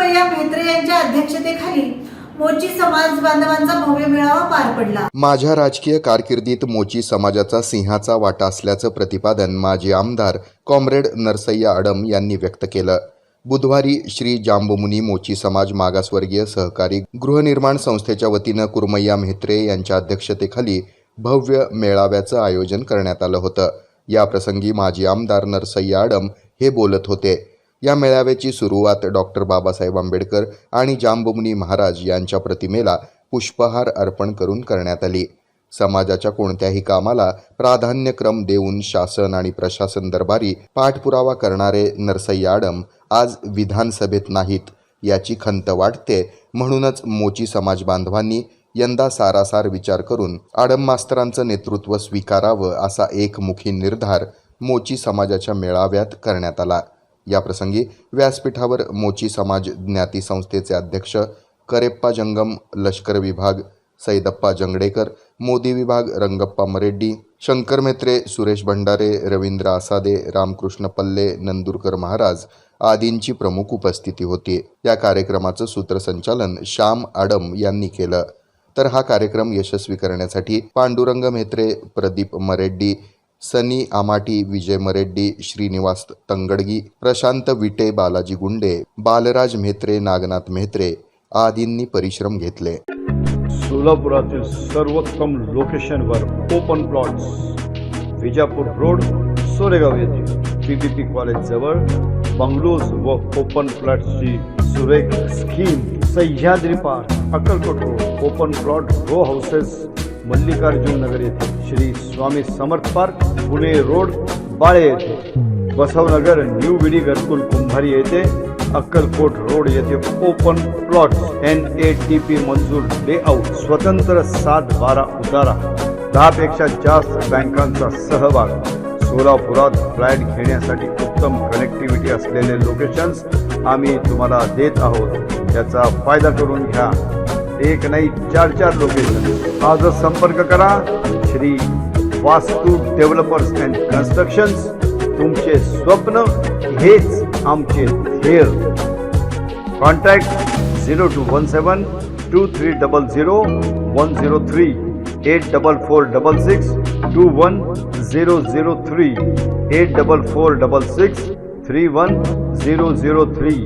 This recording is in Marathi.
कुरमय्या म्हेत्रे यांच्या अध्यक्षतेखाली मोची समाज बांधवांचा भव्य मेळावा पार पडला। माझ्या राजकीय कारकिर्दीत मोची समाजाचा सिंहाचा वाटा असल्याचं प्रतिपादन माजी आमदार कॉम्रेड नरसय्या आडम यांनी व्यक्त केलं। बुधवारी श्री जांबुमुनी मोची समाज मागासवर्गीय सहकारी गृहनिर्माण संस्थेच्या वतीनं कुरमय्या म्हेत्रे यांच्या अध्यक्षतेखाली भव्य मेळाव्याचं आयोजन करण्यात आलं होतं। याप्रसंगी माजी आमदार नरसय्या आडम हे बोलत होते। या मेळाव्याची सुरुवात डॉक्टर बाबासाहेब आंबेडकर आणि जांबुमुनी महाराज यांच्या प्रतिमेला पुष्पहार अर्पण करून करण्यात आली। समाजाच्या कोणत्याही कामाला प्राधान्यक्रम देऊन शासन आणि प्रशासन दरबारी पाठपुरावा करणारे नरसय्या आडम आज विधानसभेत नाहीत याची खंत वाटते। म्हणूनच मोची समाज बांधवांनी यंदा सारासार विचार करून आडम मास्तरांचं नेतृत्व स्वीकारावं असा एकमुखी निर्धार मोची समाजाच्या मेळाव्यात करण्यात आला। याप्रसंगी व्यासपीठावर मोची समाज ज्ञाती संस्थेचे अध्यक्ष करेप्पा जंगम, लष्कर विभाग सैदप्पा जंगडेकर, मोदी विभाग रंगप्पा मरेड्डी, शंकर म्हेत्रे, सुरेश भंडारे, रवींद्र आसादे, रामकृष्ण पल्ले, नंदुरकर महाराज आदींची प्रमुख उपस्थिती होती। या कार्यक्रमाचं सूत्रसंचालन श्याम आडम यांनी केलं। तर हा कार्यक्रम यशस्वी करण्यासाठी पांडुरंग म्हेत्रे, प्रदीप मरेड्डी, सनी आमाटी, विजय मरेड्डी, श्रीनिवास तंगडगी, प्रशांत विटे, बालाजी गुंडे, बालराज म्हेत्रे, नागनाथ म्हेत्रे आदींनी परिश्रम घेतले। सोलापुरातील सर्वोत्तम लोकेशनवर open plots Vijapur road Soregaon येथे पीपीपी कॉलेज जवळ बंगलोज व ओपन प्लॉट्सची सुरेख scheme. Sahyadri park, Akkalkot road, open plot row houses Mallikarjun Nagar येथे, श्री स्वामी समर्थ पार्क पुणे रोड बाळे येथे, बसवनगर न्यू विडी घरकुल कुंभारी येथे, अक्कलकोट रोड येथे ओपन प्लॉट्स NATP मंजूर लेआउट, स्वतंत्र 7-12 उतारा, 10 पेक्षा जास्त बँकांचा सहभाग। सोलापुरात फ्लॅट घेण्यासाठी उत्तम कनेक्टिव्हिटी असलेले लोकेशन्स आम्ही तुम्हाला देत आहोत। त्याचा फायदा करून घ्या। एक नाही 4 लोकेशन। आजच संपर्क करा श्री वास्तू डेव्हलपर्स अँड कन्स्ट्रक्शन्स। तुमचे स्वप्न हेच आमचे ध्येय। कॉन्टॅक्ट 0217 2300 103 84466 21003 84466 31003।